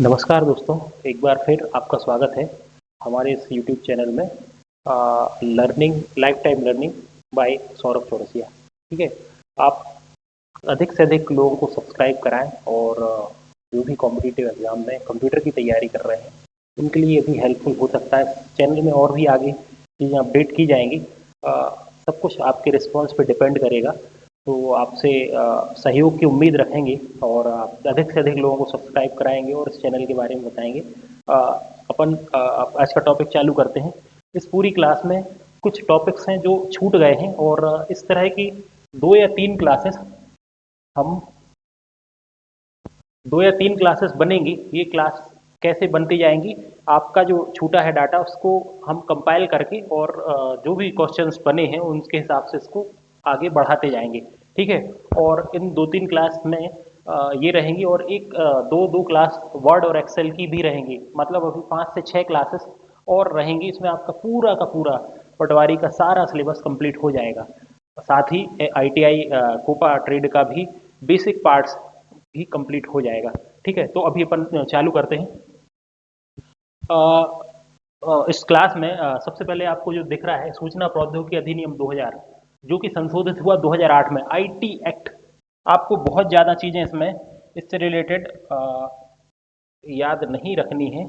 नमस्कार दोस्तों, एक बार फिर आपका स्वागत है हमारे इस यूट्यूब चैनल में learning life time learning by Saurabh Chaurasia. ठीक है, आप अधिक से अधिक लोगों को सब्सक्राइब कराएं और जो भी कॉम्पिटिटिव एग्जाम में कंप्यूटर की तैयारी कर रहे हैं उनके लिए ये भी हेल्पफुल हो सकता है। चैनल में और भी आगे चीज़ें अपडेट की जाएंगी। सब कुछ आपके रिस्पॉन्स पे डिपेंड करेगा, तो आपसे सहयोग की उम्मीद रखेंगे और आप अधिक से अधिक लोगों को सब्सक्राइब कराएंगे और इस चैनल के बारे में बताएंगे। आज का टॉपिक चालू करते हैं। इस पूरी क्लास में कुछ टॉपिक्स हैं जो छूट गए हैं और इस तरह की दो या तीन क्लासेस हम दो या तीन क्लासेस बनेंगी। ये क्लास कैसे बनती जाएंगी, आपका जो छूटा है डाटा उसको हम कंपाइल करके और जो भी क्वेश्चंस बने हैं उनके हिसाब से इसको आगे बढ़ाते जाएंगे। ठीक है, और इन दो तीन क्लास में ये रहेंगी और एक दो क्लास वर्ड और एक्सेल की भी रहेंगी। मतलब अभी 5 से 6 क्लासेस और रहेंगी। इसमें आपका पूरा का पूरा पटवारी का सारा सिलेबस कंप्लीट हो जाएगा। साथ ही ITI कोपा ट्रेड का भी बेसिक पार्ट्स भी कंप्लीट हो जाएगा। ठीक है, तो अभी अपन चालू करते हैं। इस क्लास में सबसे पहले आपको जो दिख रहा है सूचना प्रौद्योगिकी अधिनियम 2000, जो कि संशोधित हुआ 2008 में, IT एक्ट। आपको बहुत ज़्यादा चीज़ें इसमें इससे रिलेटेड याद नहीं रखनी है।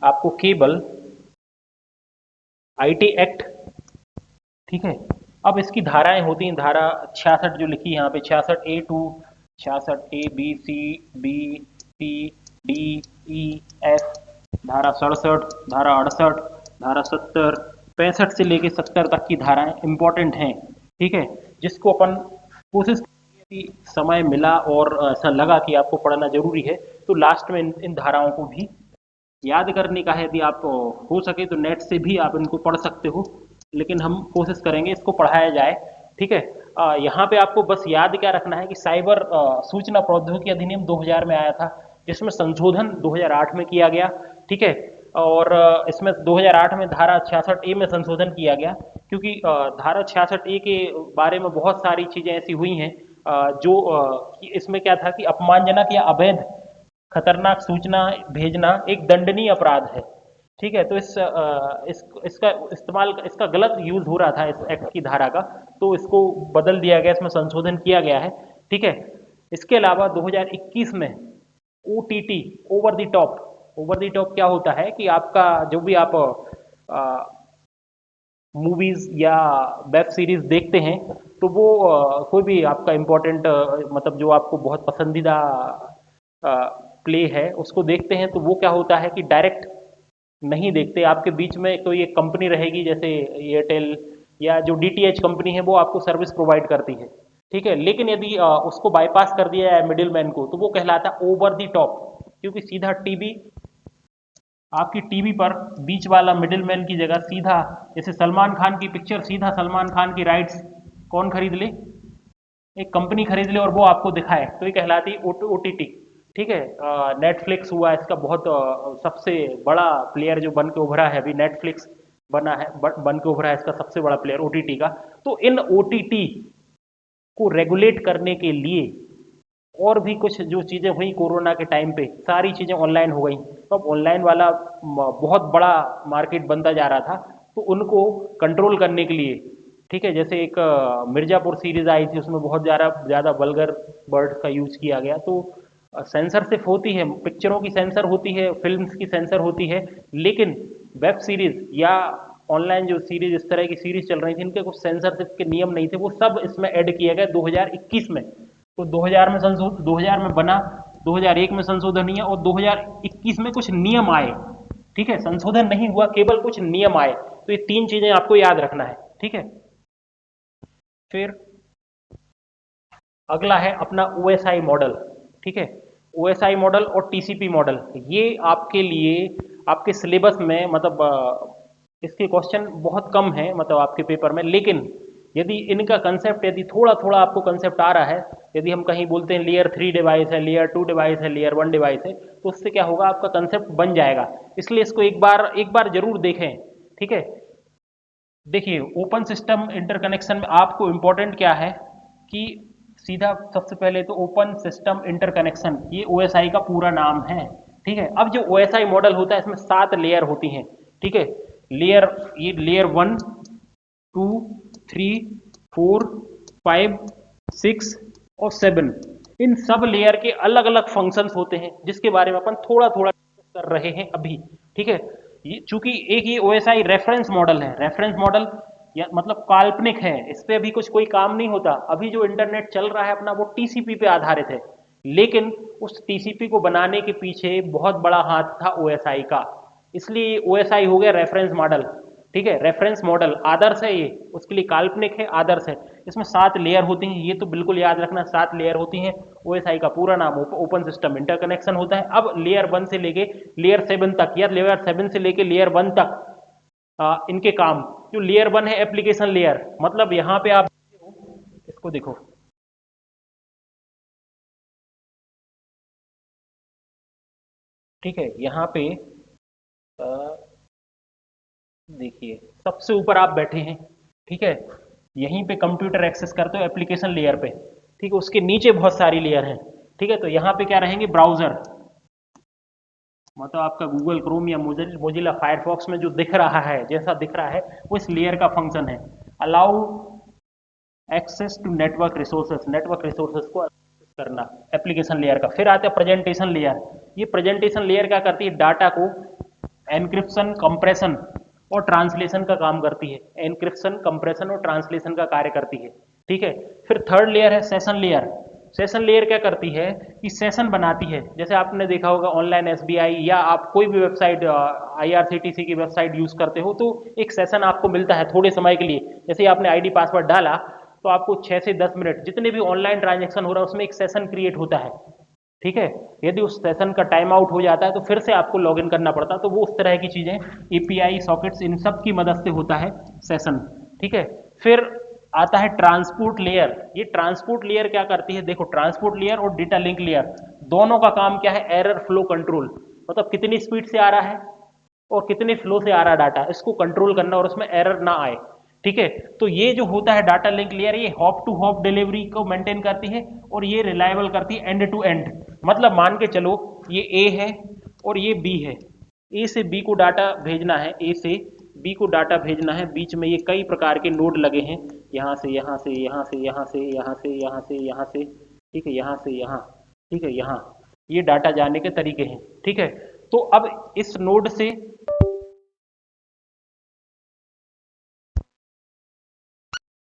आपको केवल IT एक्ट, ठीक है। अब इसकी धाराएं होती हैं, धारा 66 जो लिखी है यहाँ पे, 66A2, 66A B C D E F, धारा 67, धारा 68, धारा 70, 65 से लेके 70 तक की धाराएं इंपॉर्टेंट हैं। ठीक है, जिसको अपन कोशिश कि समय मिला और ऐसा लगा कि आपको पढ़ना जरूरी है तो लास्ट में इन धाराओं को भी याद करने का है। यदि आप हो सके तो नेट से भी आप इनको पढ़ सकते हो, लेकिन हम कोशिश करेंगे इसको पढ़ाया जाए। ठीक है, यहाँ पे आपको बस याद क्या रखना है कि साइबर सूचना प्रौद्योगिकी अधिनियम 2000 में आया था, जिसमें संशोधन 2008 में किया गया। ठीक है, और इसमें 2008 में धारा 66A में संशोधन किया गया, क्योंकि धारा 66A के बारे में बहुत सारी चीज़ें ऐसी हुई हैं जो इसमें क्या था कि अपमानजनक या अवैध खतरनाक सूचना भेजना एक दंडनीय अपराध है। ठीक है, तो इसका इस्तेमाल, इसका गलत यूज हो रहा था इस एक्ट की धारा का, तो इसको बदल दिया गया, इसमें संशोधन किया गया है। ठीक है, इसके अलावा 2021 में OTT, ओवर द टॉप क्या होता है कि आपका जो भी आप मूवीज या वेब सीरीज देखते हैं तो वो कोई भी आपका इम्पोर्टेंट मतलब जो आपको बहुत पसंदीदा प्ले है उसको देखते हैं, तो वो क्या होता है कि डायरेक्ट नहीं देखते। आपके बीच में कोई एक कंपनी रहेगी, जैसे एयरटेल या जो DTH कंपनी है वो आपको सर्विस प्रोवाइड करती है। ठीक है, लेकिन यदि उसको बाईपास कर दिया जाए मिडिल मैन को, तो वो कहलाता है ओवर द टॉप, क्योंकि सीधा टीवी, आपकी टीवी पर बीच वाला मिडिल मैन की जगह सीधा, जैसे सलमान खान की पिक्चर, सीधा सलमान खान की राइट्स कौन खरीद ले, एक कंपनी खरीद ले और वो आपको दिखाए, तो ये कहलाती है OTT। ठीक है, नेटफ्लिक्स हुआ इसका बहुत सबसे बड़ा प्लेयर जो बन के उभरा है, अभी नेटफ्लिक्स बना है, बन के उभरा है इसका सबसे बड़ा प्लेयर OTT का। तो इन OTT को रेगुलेट करने के लिए और भी कुछ जो चीज़ें हुई कोरोना के टाइम पे, सारी चीज़ें ऑनलाइन हो गई, तो अब ऑनलाइन वाला बहुत बड़ा मार्केट बनता जा रहा था, तो उनको कंट्रोल करने के लिए, ठीक है, जैसे एक मिर्ज़ापुर सीरीज़ आई थी, उसमें बहुत ज़्यादा वल्गर वर्ड्स का यूज किया गया, तो सेंसरशिप होती है, पिक्चरों की सेंसर होती है, फिल्म्स की सेंसर होती है, लेकिन वेब सीरीज़ या ऑनलाइन जो सीरीज, इस तरह की सीरीज चल रही थी, इनके कुछ सेंसरशिप के नियम नहीं थे, वो सब इसमें ऐड किया गया 2021 में। तो 2000 में 2000 में बना, 2001 में संशोधन हुआ और 2021 में कुछ नियम आए। ठीक है, संशोधन नहीं हुआ, केवल कुछ नियम आए। तो ये तीन चीजें आपको याद रखना है। ठीक है, फिर अगला है अपना OSI मॉडल। ठीक है, OSI मॉडल और TCP मॉडल, ये आपके लिए आपके सिलेबस में, मतलब इसके क्वेश्चन बहुत कम है मतलब आपके पेपर में, लेकिन यदि इनका कंसेप्ट, यदि थोड़ा थोड़ा आपको कंसेप्ट आ रहा है, यदि हम कहीं बोलते हैं लेयर 3 डिवाइस है, लेयर 2 डिवाइस है, लेयर 1 डिवाइस है, तो उससे क्या होगा, आपका कंसेप्ट बन जाएगा। इसलिए इसको एक बार जरूर देखें। ठीक है, देखिए ओपन सिस्टम इंटरकनेक्शन में आपको इंपॉर्टेंट क्या है कि सीधा सबसे पहले तो ओपन सिस्टम इंटरकनेक्शन, ये OSI का पूरा नाम है। ठीक है। अब जो OSI मॉडल होता है इसमें 7 लेयर होती हैं, ठीक है। लेयर, ये लेयर 1, 2, 3, 4, 5, 6 और 7, इन सब लेयर के अलग अलग फंक्शंस होते हैं जिसके बारे में अपन थोड़ा थोड़ा कर रहे हैं अभी, ठीक है। ये चूंकि एक ये OSI रेफरेंस मॉडल है, रेफरेंस मॉडल या मतलब काल्पनिक है, इस पे अभी कुछ कोई काम नहीं होता। अभी जो इंटरनेट चल रहा है अपना वो TCP पे आधारित है, लेकिन उस TCP को बनाने के पीछे बहुत बड़ा हाथ था OSI का, इसलिए OSI हो गया रेफरेंस मॉडल, ठीक है। रेफरेंस मॉडल आदर्श है ये, उसके लिए काल्पनिक है, आदर्श है। इसमें 7 लेयर होती हैं, ये तो बिल्कुल याद रखना, 7 लेयर होती हैं। OSI का पूरा नाम ओपन सिस्टम इंटरकनेक्शन होता है। अब लेयर 1 से लेके लेयर 7 तक, या लेयर 7 से लेके लेयर 1 तक इनके काम। जो लेयर 1 है एप्लीकेशन लेयर, मतलब यहाँ पे आप इसको देखो, ठीक है। यहाँ पे देखिए सबसे ऊपर आप बैठे हैं, ठीक है। यहीं पे कंप्यूटर एक्सेस करते हो एप्लीकेशन लेयर पे, ठीक है। उसके नीचे बहुत सारी लेयर हैं, ठीक है। तो यहाँ पे क्या रहेंगे, ब्राउजर, मतलब आपका गूगल क्रोम या मोजिला फायरफॉक्स में जो दिख रहा है, जैसा दिख रहा है वो इस लेयर का फंक्शन है। Allow access to network resources, network resources को एक्सेस करना, एप्लीकेशन लेयर का। फिर आता है प्रेजेंटेशन लेयर। ये प्रेजेंटेशन लेयर क्या करती है, डाटा को एनक्रिप्शन, कंप्रेशन और ट्रांसलेशन का काम करती है। एनक्रिप्शन, कंप्रेशन और ट्रांसलेशन का कार्य करती है, ठीक है। फिर थर्ड लेयर है सेशन लेयर। सेशन लेयर क्या करती है कि सेशन बनाती है। जैसे आपने देखा होगा ऑनलाइन SBI या आप कोई भी वेबसाइट IRCTC की वेबसाइट यूज करते हो तो एक सेशन आपको मिलता है थोड़े समय के लिए। जैसे आपने ID पासवर्ड डाला तो आपको 6 से 10 मिनट जितने भी ऑनलाइन ट्रांजेक्शन हो रहा है उसमें एक सेशन क्रिएट होता है, ठीक है। यदि उस सेशन का टाइम आउट हो जाता है तो फिर से आपको लॉगिन करना पड़ता है। तो वो उस तरह की चीजें API सॉकेट्स इन सब की मदद से होता है सेशन, ठीक है। फिर आता है ट्रांसपोर्ट लेयर। ये ट्रांसपोर्ट लेयर क्या करती है, देखो ट्रांसपोर्ट लेयर और डेटा लिंक लेयर दोनों का काम क्या है, एरर फ्लो कंट्रोल, मतलब कितनी स्पीड से आ रहा है और कितने फ्लो से आ रहा है डाटा, इसको कंट्रोल करना और उसमें एरर ना आए, ठीक है। तो ये जो होता है डाटा लिंक लेयर, ये हॉप टू हॉप डिलीवरी को मेंटेन करती है और ये रिलायबल करती है एंड टू एंड। मतलब मान के चलो ये ए है और ये बी है, ए से बी को डाटा भेजना है, ए से बी को डाटा भेजना है, बीच में ये कई प्रकार के नोड लगे हैं, यहाँ से यहाँ से यहाँ से यहाँ से यहाँ से यहाँ से यहाँ से, ठीक है, यहाँ से यहाँ, ठीक है, यहाँ, ये डाटा जाने के तरीके हैं, ठीक है। तो अब इस नोड से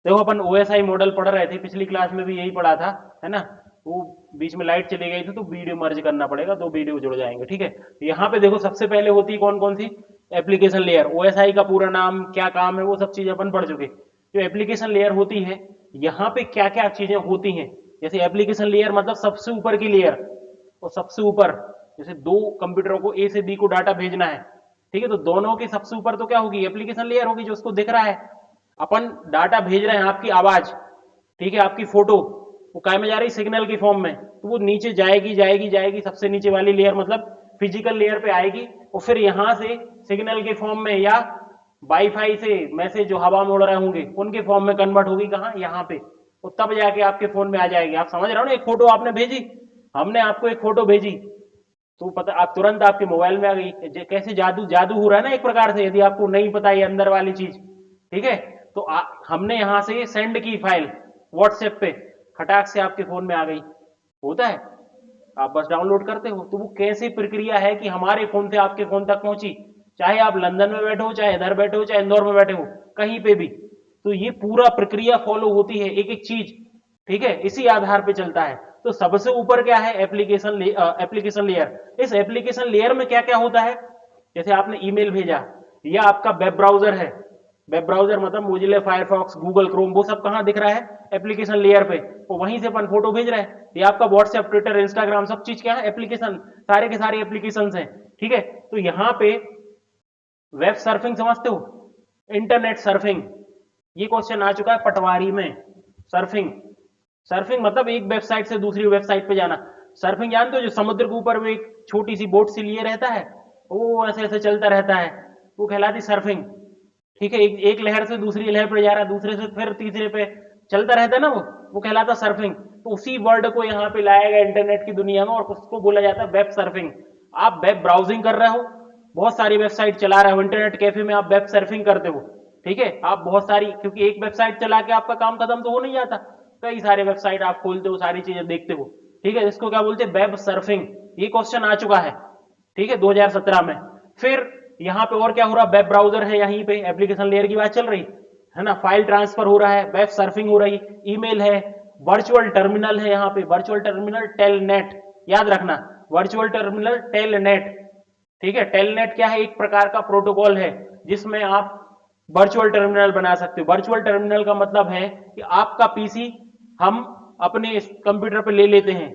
देखो अपन OSI मॉडल पढ़ रहे थे, पिछली क्लास में भी यही पढ़ा था, है ना। वो बीच में लाइट चली गई थी तो वीडियो मर्ज करना पड़ेगा, दो वीडियो जुड़ जाएंगे, ठीक है। यहाँ पे देखो सबसे पहले होती है कौन कौन सी, एप्लीकेशन लेयर। OSI का पूरा नाम क्या काम है वो सब चीजें अपन पढ़ चुके। जो एप्लीकेशन लेयर होती है यहाँ पे क्या क्या चीजें होती हैं, जैसे एप्लीकेशन लेयर मतलब सबसे ऊपर की लेयर, और सबसे ऊपर जैसे दो कंप्यूटरों को A से B को डाटा भेजना है, ठीक है, तो दोनों के सबसे ऊपर तो क्या होगी, एप्लीकेशन लेयर होगी जो उसको दिख रहा है। अपन डाटा भेज रहे हैं, आपकी आवाज, ठीक है, आपकी फोटो, वो काय में जा रही, सिग्नल की फॉर्म में, तो वो नीचे जाएगी जाएगी जाएगी, सबसे नीचे वाली लेयर मतलब फिजिकल लेयर पे आएगी, और फिर यहां से सिग्नल के फॉर्म में या वाईफाई से मैसेज जो हवा में उड़ रहे होंगे उनके फॉर्म में कन्वर्ट होगी, कहाँ, यहाँ पे, तो तब जाके आपके फोन में आ जाएगी। आप समझ रहे हो ना, एक फोटो आपने भेजी, हमने आपको एक फोटो भेजी, तो पता आप तुरंत आपके मोबाइल में आ गई। कैसे जादू जादू हो रहा है ना एक प्रकार से, यदि आपको नहीं पता ये अंदर वाली चीज, ठीक है। तो हमने यहां से सेंड की फाइल व्हाट्सएप पे, खटाक से आपके फोन में आ गई, होता है, आप बस डाउनलोड करते हो। तो वो कैसे प्रक्रिया है कि हमारे फोन से आपके फोन तक पहुंची, चाहे आप लंदन में बैठे हो, चाहे इधर बैठे हो, चाहे इंदौर में बैठे हो, कहीं पे भी, तो ये पूरा प्रक्रिया फॉलो होती है, एक एक चीज, ठीक है, इसी आधार पे चलता है। तो सबसे ऊपर क्या है, एप्लीकेशन लेयर। इस एप्लीकेशन लेयर में क्या क्या होता है, जैसे आपने ईमेल भेजा, या आपका वेब ब्राउजर है, वेब ब्राउजर मतलब मोजिला फायरफॉक्स, गूगल क्रोम, वो सब कहां दिख रहा है, एप्लीकेशन लेयर पे, वो वहीं से अपन फोटो भेज रहे हैं। ये आपका व्हाट्सएप, ट्विटर, इंस्टाग्राम, सब चीज क्या है, एप्लीकेशन, सारे के सारे एप्लीकेशन हैं, ठीक है। तो यहां पे वेब सर्फिंग समझते हो, इंटरनेट सर्फिंग, ये क्वेश्चन आ चुका है पटवारी में। सर्फिंग, सर्फिंग मतलब एक वेबसाइट से दूसरी वेबसाइट पे जाना। सर्फिंग जानते हो, जो समुद्र के ऊपर में एक छोटी सी बोट से लिए रहता है, वो ऐसे ऐसे चलता रहता है, वो कहलाती सर्फिंग, ठीक है। एक लहर से दूसरी लहर पे जा रहा है, दूसरे से फिर तीसरे पे चलता रहता है ना, वो कहलाता सर्फिंग। तो उसी वर्ड को यहाँ पे लाया गया इंटरनेट की दुनिया में और उसको बोला जाता है वेब सर्फिंग। आप वेब ब्राउजिंग कर रहे हो, बहुत सारी वेबसाइट चला रहे हो, इंटरनेट कैफे में आप वेब सर्फिंग करते हो, ठीक है, आप बहुत सारी, क्योंकि एक वेबसाइट चला के आपका काम खत्म तो हो नहीं जाता, कई सारे वेबसाइट आप खोलते हो, सारी चीजें देखते हो, ठीक है, इसको क्या बोलते हैं, वेब सर्फिंग। ये क्वेश्चन आ चुका है, ठीक है, 2017 में। फिर यहाँ पे और क्या हो रहा, वेब ब्राउजर है, यहीं पे एप्लीकेशन लेयर की बात चल रही है ना, फाइल ट्रांसफर हो रहा है, वेब सर्फिंग हो रही, ईमेल है, वर्चुअल टर्मिनल है, यहाँ पे वर्चुअल टर्मिनल टेलनेट, याद रखना, वर्चुअल टर्मिनल टेलनेट, ठीक है। टेलनेट क्या है, एक प्रकार का प्रोटोकॉल है जिसमें आप वर्चुअल टर्मिनल बना सकते हो। वर्चुअल टर्मिनल का मतलब है कि आपका पीसी हम अपने कंप्यूटर पे ले लेते हैं,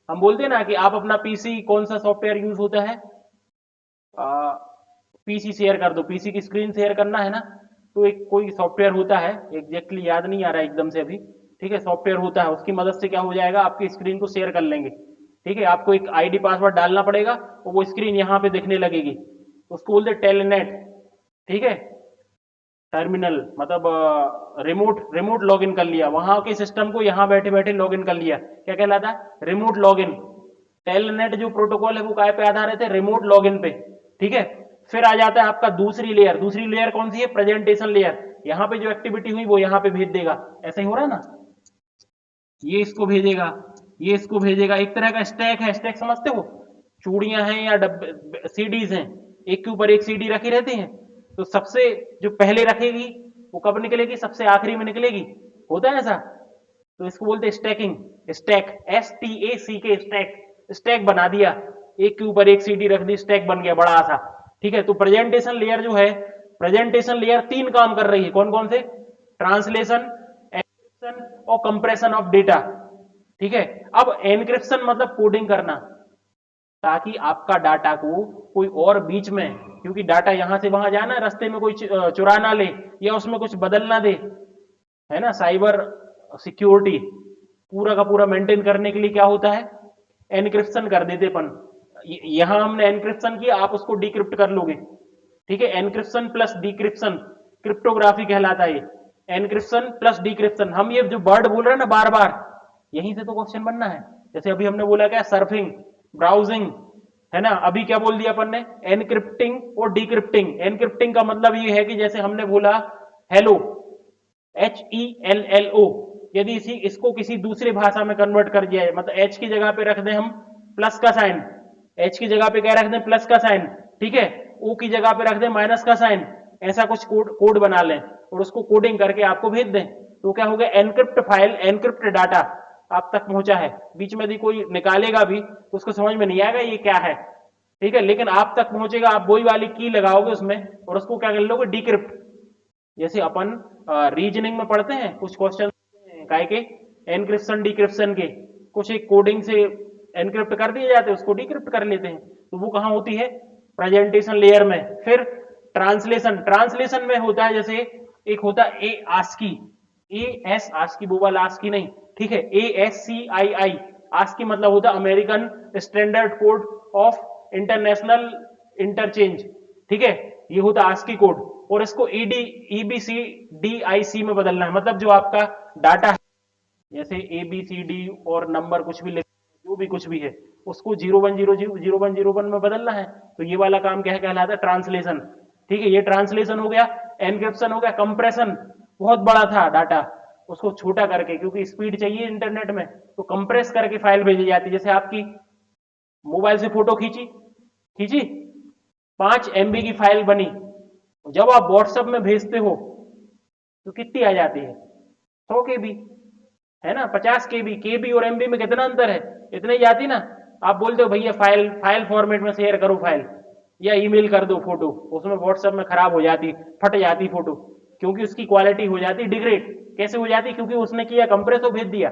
हम बोलते हैं ना कि आप अपना पीसी, कौन सा सॉफ्टवेयर यूज होता है, पीसी शेयर कर दो, पीसी की स्क्रीन शेयर करना है ना, तो एक कोई सॉफ्टवेयर होता है, एग्जैक्टली याद नहीं आ रहा है एकदम से अभी, ठीक है, सॉफ्टवेयर होता है, उसकी मदद से क्या हो जाएगा, आपकी स्क्रीन को शेयर कर लेंगे, ठीक है, आपको एक आईडी पासवर्ड डालना पड़ेगा और वो स्क्रीन यहाँ पे दिखने लगेगी, उसको बोलते टेलनेट, ठीक है। टर्मिनल मतलब रिमोट, रिमोट लॉगिन कर लिया, वहां के सिस्टम को यहाँ बैठे बैठे लॉगिन कर लिया, क्या कहलाता है, रिमोट लॉगिन। टेलनेट जो प्रोटोकॉल है वो काय पे आधारित है, रिमोट लॉगिन पे, ठीक है। फिर आ जाता है आपका दूसरी लेयर, दूसरी लेयर कौन सी है, प्रेजेंटेशन लेयर, यहाँ पे जो एक्टिविटी हुई वो यहाँ पे भेज देगा, ऐसे ही हो रहा है ना, ये इसको भेजेगा, ये इसको भेजेगा, एक तरह का स्टैक है, स्टैक समझते हो, चूड़ियां हैं या डब्बे, सीडीज हैं, एक के ऊपर एक सीडी रखी रहती हैं, तो सबसे जो पहले रखेगी वो कब निकलेगी, सबसे आखिरी में निकलेगी, होता है ऐसा, तो इसको बोलते हैं stacking, stack, STACK, stack, stack बना दिया, एक के ऊपर एक सीडी रख दी, स्टैक बन गया बड़ा सा, ठीक है। तो प्रेजेंटेशन लेयर जो है, प्रेजेंटेशन लेयर तीन काम कर रही है, कौन कौन से, ट्रांसलेशन, एन्क्रिप्शन और कंप्रेशन ऑफ डेटा, ठीक है। अब एन्क्रिप्शन मतलब कोडिंग करना, ताकि आपका डाटा को कोई और बीच में, क्योंकि डाटा यहां से वहां जाना, रास्ते में कोई चुरा ना ले या उसमें कुछ बदल ना दे, है ना, साइबर सिक्योरिटी पूरा का पूरा मेंटेन करने के लिए क्या होता है, एनक्रिप्शन कर देते अपन, यहां हमने एनक्रिप्शन किया, आप उसको डिक्रिप्ट कर लोगे, ठीक है, एनक्रिप्शन प्लस डिक्रिप्शन क्रिप्टोग्राफी कहलाता है, एनक्रिप्शन प्लस डिक्रिप्शन। हम ये जो वर्ड बोल रहे हैं ना बार बार, यहीं से तो क्वेश्चन बनना है, जैसे अभी हमने बोला क्या, सर्फिंग, ब्राउजिंग, है ना, अभी क्या बोल दिया अपन ने, एनक्रिप्टिंग और डिक्रिप्टिंग। एनक्रिप्टिंग का मतलब ये है कि जैसे हमने बोला हेलो, HELLO, यदि इसी इसको किसी दूसरे भाषा में कन्वर्ट कर दिया है, मतलब H की जगह पे रख दें हम प्लस का साइन, H की जगह पे क्या रख दें, प्लस का साइन, ठीक है, O की जगह पे रख दें माइनस का साइन, ऐसा कुछ कोड बना लें और उसको कोडिंग करके आपको भेज दें, तो क्या हो गया, एनक्रिप्ट फाइल, एनक्रिप्ट डाटा आप तक पहुंचा है, बीच में यदि कोई निकालेगा भी तो उसको समझ में नहीं आएगा ये क्या है, ठीक है, लेकिन आप तक पहुंचेगा, आप वही वाली की लगाओगे उसमें और उसको क्या कर लोगे, डिक्रिप्ट। जैसे अपन रीजनिंग में पढ़ते हैं कुछ क्वेश्चन काय के, एनक्रिप्शन डिक्रिप्शन के, कुछ एक कोडिंग से एनक्रिप्ट कर दिए जाते हैं, उसको डिक्रिप्ट कर लेते हैं, तो वो कहाँ होती है, प्रेजेंटेशन लेयर में। फिर ट्रांसलेशन, ट्रांसलेशन में होता है जैसे एक होता है ए आस्की, AS आस्की, वो वाला आस्की नहीं, ठीक है, ASCII, आस्की मतलब होता है American standard code of international interchange, ठीक है, ये होता है आस्की कोड, और इसको EBCDIC में बदलना है, मतलब जो आपका डाटा है, जैसे ABCD और नंबर कुछ भी लिख, जो भी कुछ भी है उसको 0100 में बदलना है, तो ये वाला काम क्या कहलाता है, ट्रांसलेशन, ठीक है, ये ट्रांसलेशन हो गया। एनक्रिप्शन हो गया, कंप्रेशन, बहुत बड़ा था डाटा, उसको छोटा करके, क्योंकि स्पीड चाहिए इंटरनेट में, तो कंप्रेस करके फाइल भेजी जाती है, जैसे आपकी मोबाइल से फोटो खींची खींची 5 MB की फाइल बनी, जब आप व्हाट्सएप में भेजते हो तो कितनी आ जाती है, 100 KB, है ना, 50 KB, KB और MB में कितना अंतर है, इतने ही जाती ना। आप बोलते हो भैया फाइल फाइल फॉर्मेट में शेयर करो फाइल, या ईमेल कर दो फोटो, उसमें व्हाट्सएप में खराब हो जाती, फट जाती फोटो, क्योंकि उसकी क्वालिटी हो जाती डिग्रेड, कैसे हो जाती, क्योंकि उसने किया कंप्रेस और भेज दिया,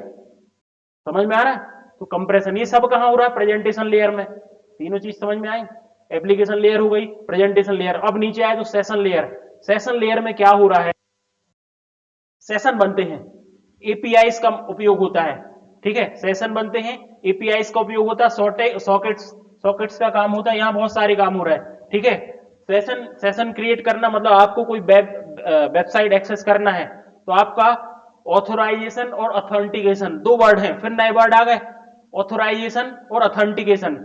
समझ में आ रहा है, तो कंप्रेशन ये सब कहां हो रहा है, प्रेजेंटेशन लेयर में, तीनों चीज समझ में आई, एप्लीकेशन लेयर हो गई, प्रेजेंटेशन लेयर। अब नीचे आए तो सेशन लेयर, सेशन लेयर में क्या हो रहा है, सेशन बनते हैं, एपीआईज का उपयोग होता है, ठीक है, सेशन बनते हैं, एपीआईज का उपयोग होता है, सॉकेट्स, सॉकेट्स का काम होता है, यहाँ बहुत सारे काम हो रहा है, ठीक है। सेशन, सेशन क्रिएट करना मतलब आपको कोई वेबसाइट एक्सेस करना है, तो आपका ऑथोराइजेशन और ऑथेंटिकेशन, दो वर्ड हैं, फिर नए वर्ड आ गए, ऑथोराइजेशन और ऑथेंटिकेशन।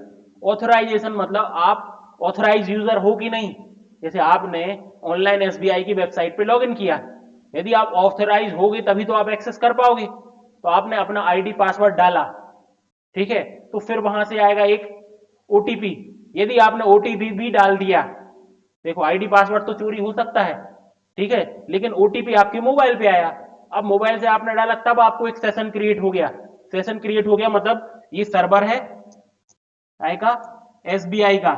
ऑथराइजेशन मतलब आप ऑथराइज यूजर हो कि नहीं। जैसे आपने ऑनलाइन एसबीआई की वेबसाइट पे लॉगिन किया, यदि आप ऑथराइज होगे तभी तो आप एक्सेस कर पाओगे। तो आपने अपना आईडी पासवर्ड डाला, ठीक है, तो फिर वहां से आएगा एक ओटीपी। यदि आपने ओटीपी भी डाल दिया, देखो आईडी पासवर्ड तो चोरी हो सकता है, ठीक है, लेकिन ओटीपी आपके मोबाइल पे आया। अब मोबाइल से आपने डाला तब आपको एक सेशन क्रिएट हो गया। सेशन क्रिएट हो गया मतलब ये सर्वर है आएगा एसबीआई का,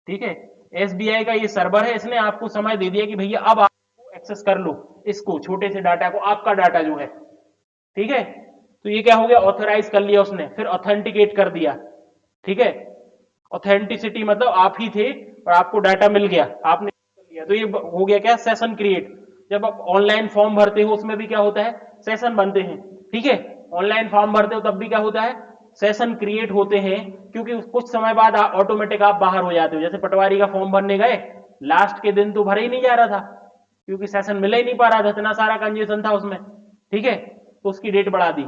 ठीक है, एसबीआई का ये सर्वर है, इसने आपको समय दे दिया कि भैया अब आप एक्सेस कर लो इसको, छोटे से डाटा को, आपका डाटा जो है, ठीक है। तो ये क्या हो गया, ऑथराइज कर लिया उसने, फिर ऑथेंटिकेट कर दिया, ठीक है। ऑथेंटिसिटी मतलब आप ही थे और आपको डाटा मिल गया, आपने कर लिया, तो ये हो गया क्या, सेशन क्रिएट। जब आप ऑनलाइन फॉर्म भरते हो उसमें भी क्या होता है, सेशन बनते हैं, ठीक है। ऑनलाइन फॉर्म भरते हो तब भी क्या होता है, सेशन क्रिएट होते हैं, क्योंकि कुछ समय बाद ऑटोमेटिक आप बाहर हो जाते हो। जैसे पटवारी का फॉर्म भरने गए, लास्ट के दिन तो भरा ही नहीं जा रहा था, क्योंकि सेशन मिल ही नहीं पा रहा था, इतना सारा कंजेशन था उसमें, ठीक है, तो उसकी डेट बढ़ा दी,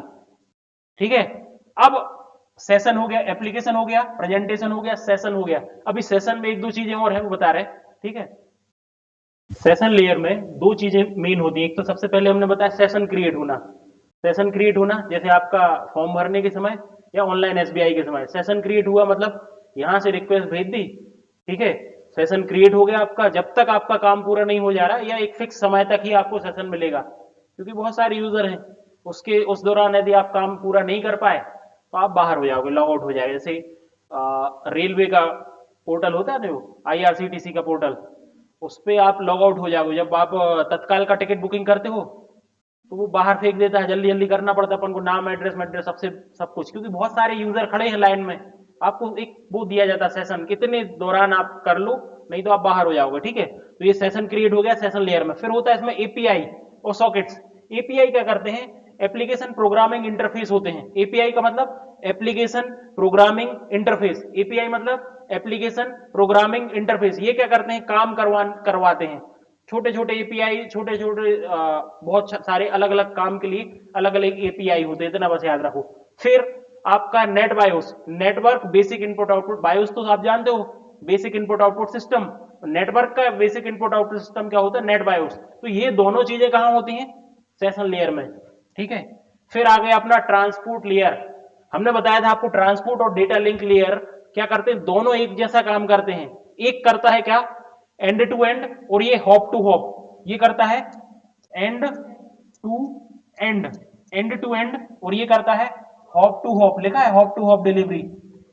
ठीक है। अब सेशन हो गया, एप्लीकेशन हो गया, प्रेजेंटेशन हो गया, सेशन हो गया। अभी सेशन में एक दो चीजें और है वो बता रहे, ठीक है। सेशन लेयर में दो चीजें मेन होती है, एक तो सबसे पहले हमने बताया सेशन क्रिएट होना। सेशन क्रिएट होना जैसे आपका फॉर्म भरने के समय या ऑनलाइन एसबीआई के समय सेशन क्रिएट हुआ, मतलब यहां से रिक्वेस्ट भेज दी, ठीक है, सेशन क्रिएट हो गया आपका। जब तक आपका काम पूरा नहीं हो जा रहा, या एक फिक्स समय तक ही आपको सेशन मिलेगा, क्योंकि बहुत सारे यूजर हैं, उसके उस दौरान यदि आप काम पूरा नहीं कर पाए तो आप बाहर हो जाओगे, लॉग आउट हो जाएगा। जैसे रेलवे का पोर्टल होता है ना, वो आईआरसीटीसी का पोर्टल, उस पर आप लॉग आउट हो जाओगे। जब आप तत्काल का टिकट बुकिंग करते हो तो वो बाहर फेंक देता है, जल्दी जल्दी करना पड़ता है अपन को, नाम एड्रेस मेड्रेस सबसे सब कुछ, क्योंकि बहुत सारे यूजर खड़े हैं लाइन में। आपको एक वो दिया जाता है सेशन, कितने दौरान आप कर लो, नहीं तो आप बाहर हो जाओगे, ठीक है। तो ये सेशन क्रिएट हो गया सेशन लेयर में। फिर होता है इसमें एपीआई और सॉकेट्स। एपीआई क्या करते हैं, एप्लीकेशन प्रोग्रामिंग इंटरफेस होते हैं। एपीआई का मतलब एप्लीकेशन प्रोग्रामिंग इंटरफेस, एपीआई मतलब एप्लीकेशन प्रोग्रामिंग इंटरफेस। ये क्या करते हैं, काम करवाते हैं। छोटे छोटे एपीआई, छोटे छोटे बहुत सारे अलग अलग काम के लिए अलग अलग एपीआई होते हैं, इतना बस याद रखो। फिर आपका net BIOS, network basic input output, BIOS तो आप जानते हो, basic input output system. Network का बेसिक इनपुट आउटपुट सिस्टम क्या होता है, नेट बायोस। तो ये दोनों चीजें कहां होती हैं, सेशन लेयर में, ठीक है। फिर आ गया अपना ट्रांसपोर्ट लेयर। हमने बताया था आपको, ट्रांसपोर्ट और डेटा लिंक लेयर क्या करते हैं, दोनों एक जैसा काम करते हैं। एक करता है क्या, एंड टू एंड, और ये हॉप टू हॉप। ये करता है end to end, end to end, और ये करता है हॉप टू हॉप, लिखा है हॉप टू हॉप डिलीवरी,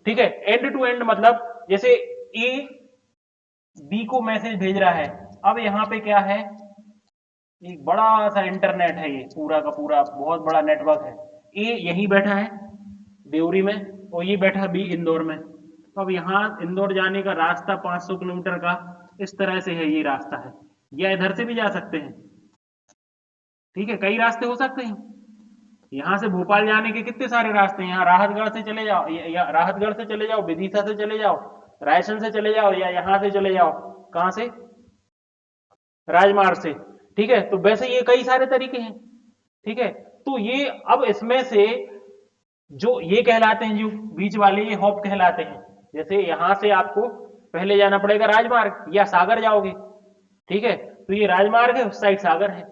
ठीक है। एंड टू एंड मतलब जैसे ए बी को मैसेज भेज रहा है, अब यहाँ पे क्या है, एक बड़ा सा इंटरनेट है, ये पूरा का पूरा बहुत बड़ा नेटवर्क है। ए यहीं बैठा है देवरी में, और ये बैठा बी इंदौर में। तो अब यहाँ इंदौर जाने का रास्ता 500 किलोमीटर का इस तरह से है, ये रास्ता है, या इधर से भी जा सकते हैं, ठीक है, कई रास्ते हो सकते हैं। यहाँ से भोपाल जाने के कितने सारे रास्ते हैं, यहाँ राहतगढ़ से चले जाओ, या राहतगढ़ से चले जाओ, विदिशा से चले जाओ, रायसन से चले जाओ, या यहाँ से चले जाओ, कहाँ से, राजमार्ग से, ठीक है। तो वैसे ये कई सारे तरीके हैं, ठीक है। तो ये अब इसमें से जो ये कहलाते हैं, जो बीच वाले ये हॉप कहलाते हैं। जैसे यहां से आपको पहले जाना पड़ेगा राजमार्ग, या सागर जाओगे, ठीक है, तो ये राजमार्ग है, उस साइड सागर है।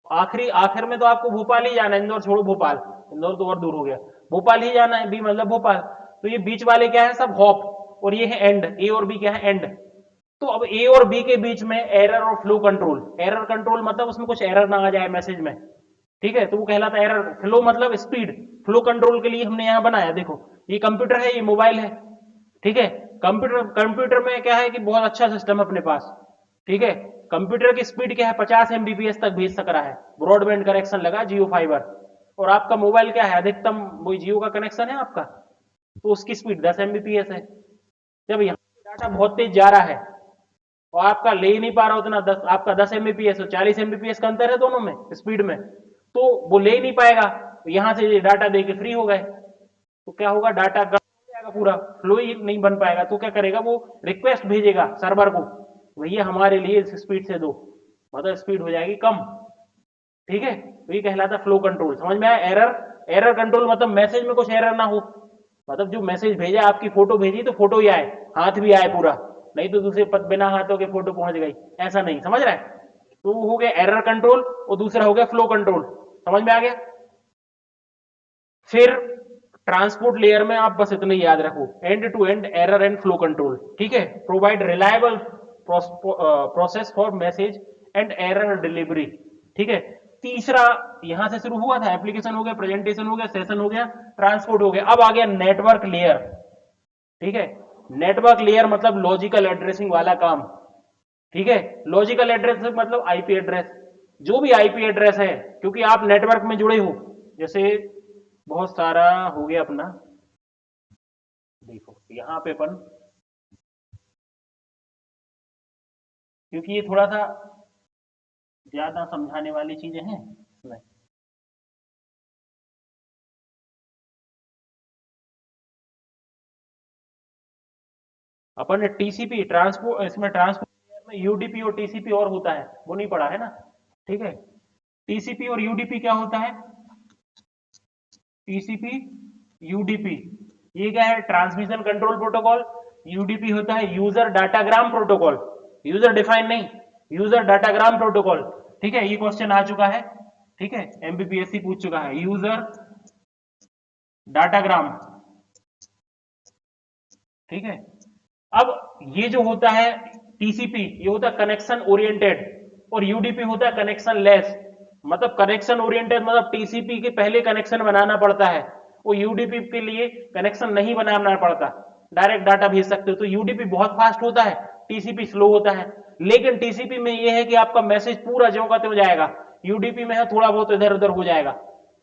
आखिरी आखिर में तो आपको भोपाल ही जाना है, इंदौर छोड़ो भोपाल, इंदौर तो और दूर हो गया, भोपाल ही जाना है, बी मतलब भोपाल। तो ये बीच वाले क्या है, सब हॉप, और ये है एंड, ए और बी क्या है, एंड। तो अब ए और बी के बीच में एरर और फ्लो कंट्रोल, एरर कंट्रोल मतलब उसमें कुछ एरर ना आ जाए मैसेज में, ठीक है, तो वो कहलाता है एरर। फ्लो मतलब स्पीड, फ्लो कंट्रोल के लिए हमने यहाँ बनाया, देखो ये कंप्यूटर है, ये मोबाइल है, ठीक है। कंप्यूटर कंप्यूटर में क्या है कि बहुत अच्छा सिस्टम है अपने पास, ठीक है। कंप्यूटर की स्पीड क्या है, 50 एमबीपीएस तक भेज सक रहा है, ब्रॉडबैंड कनेक्शन लगा जियो फाइबर। और आपका मोबाइल क्या है, अधिकतम वही जियो का कनेक्शन है आपका, तो उसकी स्पीड 10 एमबीपीएस है। जब यहाँ डाटा बहुत तेज जा रहा है और आपका ले ही नहीं पा रहा उतना, 10 आपका 10 एमबीपीएस और 40 एमबीपीएस का अंतर है दोनों में स्पीड में, तो वो ले ही नहीं पाएगा। तो यहां से डाटा दे के फ्री हो गए, तो क्या होगा, डाटा गड़बड़ हो जाएगा, पूरा फ्लो ही नहीं बन पाएगा। तो क्या करेगा, वो रिक्वेस्ट भेजेगा सर्वर को, भैया हमारे लिए इस स्पीड से दो, मतलब स्पीड हो जाएगी कम, ठीक है। तो ये कहलाता फ्लो कंट्रोल, समझ में आया। एरर, एरर कंट्रोल मतलब मैसेज में कुछ एरर ना हो, मतलब जो मैसेज भेजा, आपकी फोटो भेजी तो फोटो ही आए, हाथ भी आए पूरा, नहीं तो दूसरे बिना हाथों के फोटो पहुंच गई, ऐसा नहीं, समझ रहा है। तो वो हो गया एरर कंट्रोल और दूसरा हो गया फ्लो कंट्रोल, समझ में आ गया। फिर ट्रांसपोर्ट लेयर में आप बस इतना ही याद रखो, end to end error and flow control, ठीक है। Provide reliable process for message and error delivery, ठीक है। तीसरा यहां से शुरू हुआ था, एप्लीकेशन हो गया, प्रेजेंटेशन हो गया, सेशन हो गया, ट्रांसपोर्ट हो गया, अब आ गया नेटवर्क लेयर, ठीक है। नेटवर्क लेयर मतलब लॉजिकल एड्रेसिंग वाला काम, ठीक है। लॉजिकल एड्रेस मतलब आईपी एड्रेस, जो भी आईपी एड्रेस है, क्योंकि आप नेटवर्क में जुड़े हो, जैसे बहुत सारा हो गया अपना, देखो यहाँ पे अपन, क्योंकि ये थोड़ा सा ज्यादा समझाने वाली चीजें हैं इसमें। अपन ने टीसीपी ट्रांसपोर्ट, इसमें ट्रांसपोर्ट में यूडीपी और टीसीपी और होता है, वो नहीं पढ़ा है ना, ठीक है। टीसीपी और यूडीपी क्या होता है, टीसीपी यूडीपी, ये क्या है, ट्रांसमिशन कंट्रोल प्रोटोकॉल। यूडीपी होता है user datagram protocol, user define नहीं, यूजर डाटाग्राम प्रोटोकॉल, ठीक है। ये क्वेश्चन आ चुका है, ठीक है, एमबीपीएससी पूछ चुका है, यूजर डाटाग्राम, ठीक है। अब ये जो होता है टीसीपी, ये होता है कनेक्शन ओरिएंटेड, और यूडीपी होता है कनेक्शन लेस। मतलब कनेक्शन ओरिएंटेड मतलब टीसीपी के पहले कनेक्शन बनाना पड़ता है, वो यूडीपी के लिए कनेक्शन नहीं बनाना पड़ता, डायरेक्ट डाटा भेज सकते हो। तो यूडीपी बहुत फास्ट होता है, टीसीपी स्लो होता है। लेकिन टीसीपी में ये है कि आपका मैसेज पूरा ज्यों का त्यों जाएगा, यूडीपी में है थोड़ा बहुत इधर उधर हो जाएगा,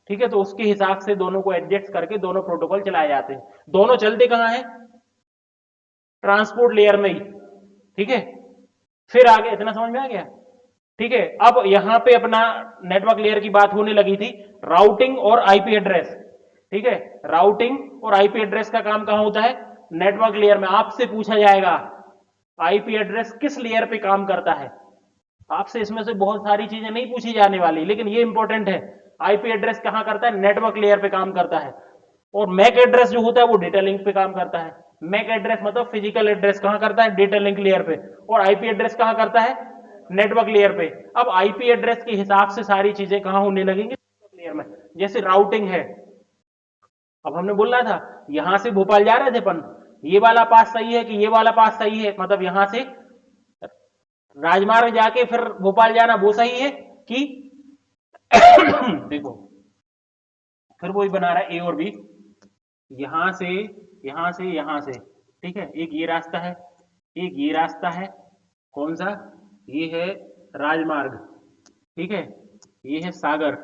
ठीक है। तो उसके हिसाब से दोनों को एडजस्ट करके दोनों प्रोटोकॉल चलाए जाते हैं। दोनों चलते कहां हैं, ट्रांसपोर्ट लेयर में ही, ठीक है। फिर आगे इतना समझ में आ गया, ठीक है। अब यहां पे अपना नेटवर्क लेयर की बात होने लगी थी, राउटिंग और आईपी एड्रेस, ठीक है। राउटिंग और आईपी एड्रेस का काम कहां होता है, नेटवर्क लेयर में। आपसे पूछा जाएगा आईपी एड्रेस किस लेयर पे काम करता है, आपसे इसमें से बहुत सारी चीजें नहीं पूछी जाने वाली, लेकिन ये इंपॉर्टेंट है। आईपी एड्रेस कहां करता है, नेटवर्क लेयर पे काम करता है। और मैक एड्रेस जो होता है वो डेटा लिंक पे काम करता है। मैक एड्रेस मतलब फिजिकल एड्रेस कहां करता है, डेटा लिंक लेयर पे। और आईपी एड्रेस कहां करता है, नेटवर्क लेयर पे। अब आईपी एड्रेस के हिसाब से सारी चीजें कहां होने लगेंगी, नेटवर्क लेयर में। जैसे राउटिंग है, अब हमने बोलना था यहां से भोपाल जा रहे थे अपन, ये वाला पास सही है कि ये वाला पास सही है, मतलब यहां से राजमार्ग जाके फिर भोपाल जाना वो सही है कि देखो फिर वही बना रहा है ए और बी, यहां से यहां से यहां से, ठीक है। एक ये रास्ता है, एक ये रास्ता है, कौन सा, ये है राजमार्ग, ठीक है। ये है सागर,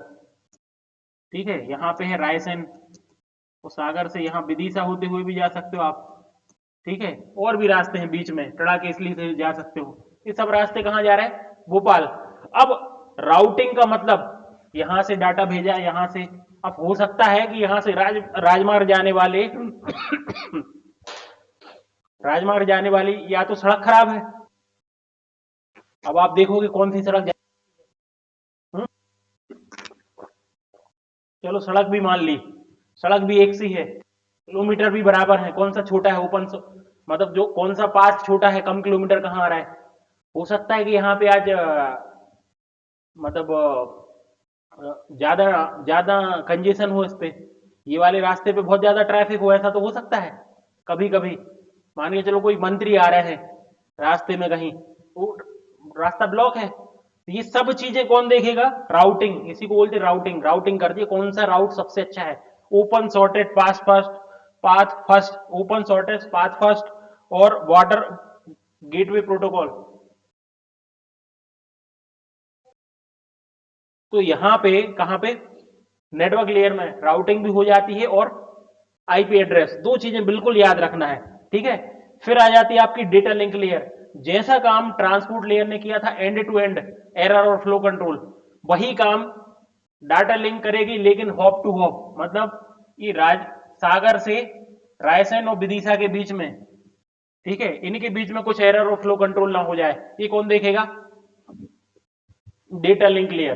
ठीक है। यहाँ पे है रायसेन, तो सागर से यहाँ विदिशा होते हुए भी जा सकते हो आप, ठीक है। और भी रास्ते हैं बीच में, टड़ाकेसली से जा सकते हो। ये सब रास्ते कहाँ जा रहे हैं, भोपाल। अब राउटिंग का मतलब यहां से डाटा भेजा यहां से, अब हो सकता है कि यहां से राजमार्ग जाने वाले राजमार्ग जाने वाली या तो सड़क खराब है, अब आप देखोगे कौन सी सड़क हम्म? चलो सड़क भी मान ली, सड़क भी एक सी है, किलोमीटर भी बराबर है, कौन सा छोटा है, ओपन मतलब जो कौन सा पाथ छोटा है, कम किलोमीटर कहाँ आ रहा है। हो सकता है कि यहाँ पे आज मतलब ज्यादा ज्यादा कंजेशन हो इस पे, ये वाले रास्ते पे बहुत ज्यादा ट्रैफिक हो, ऐसा तो हो सकता है कभी कभी। मान के चलो कोई मंत्री आ रहे हैं रास्ते में कहीं, वो रास्ता ब्लॉक है, तो ये सब चीजें कौन देखेगा, राउटिंग, इसी को बोलते राउटिंग। राउटिंग करती है कौन सा राउट सबसे अच्छा है, open sorted path first, open sorted path first, और वाटर गेटवे प्रोटोकॉल। तो यहां पे कहां पे, नेटवर्क लेयर में राउटिंग भी हो जाती है और आईपी एड्रेस, दो चीजें बिल्कुल याद रखना है, ठीक है। फिर आ जाती है आपकी डेटा लिंक लेयर, जैसा काम ट्रांसपोर्ट लेयर ने किया था एंड टू एंड एरर और फ्लो कंट्रोल, वही काम डाटा लिंक करेगी, लेकिन हॉप टू हॉप, मतलब ये सागर से रायसेन और विदिशा के बीच में, ठीक है, इनके बीच में कुछ एरर और फ्लो कंट्रोल ना हो जाए, ये कौन देखेगा, डेटा लिंक लेयर,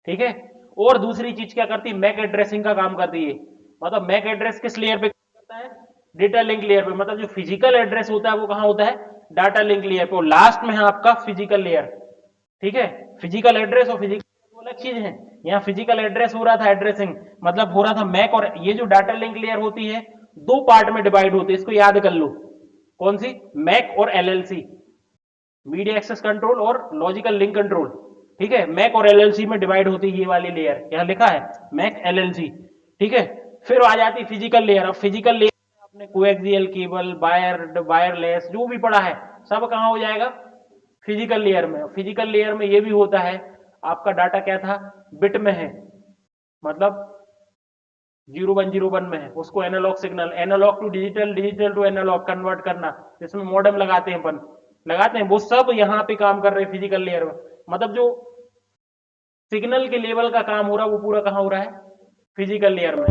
ठीक है। और दूसरी चीज क्या करती है, मैक एड्रेसिंग का काम करती है। मतलब मैक एड्रेस किस लेयर पे, होता है डेटा लिंक लेयर पे, मतलब जो फिजिकल एड्रेस होता है वो कहाँ होता है, डाटा लिंक लेयर पे, और लास्ट में है आपका फिजिकल लेयर। ठीक है, फिजिकल एड्रेस और फिजिकल दो अलग चीज है। यहाँ फिजिकल एड्रेस हो रहा था, एड्रेसिंग मतलब हो रहा था मैक, और ये जो डाटा लिंक लेयर होती है दो पार्ट में डिवाइड होती है, इसको याद कर लो। कौन सी, मैक और एलएलसी, मीडिया एक्सेस कंट्रोल और लॉजिकल लिंक कंट्रोल। ठीक है, मैक और एलएलसी में डिवाइड होती है ये वाली लेयर, यहाँ लिखा है मैक एलएलसी। ठीक है, फिर आ जाती फिजिकल लेयर। अब फिजिकल लेयर में आपने कोएक्सियल केबल, वायरलेस जो भी पढ़ा है सब कहाँ हो जाएगा, फिजिकल लेयर में। फिजिकल लेयर में ये भी होता है, आपका डाटा क्या था, बिट में है, मतलब 0101 में है, उसको analog signal, analog to digital, digital to analog convert करना, जिसमें मॉडेम लगाते हैं अपन, लगाते हैं, वो सब यहाँ पे काम कर रहे हैं फिजिकल लेयर में। मतलब जो सिग्नल के लेवल का काम हो रहा है वो पूरा कहाँ हो रहा है, फिजिकल लेयर में।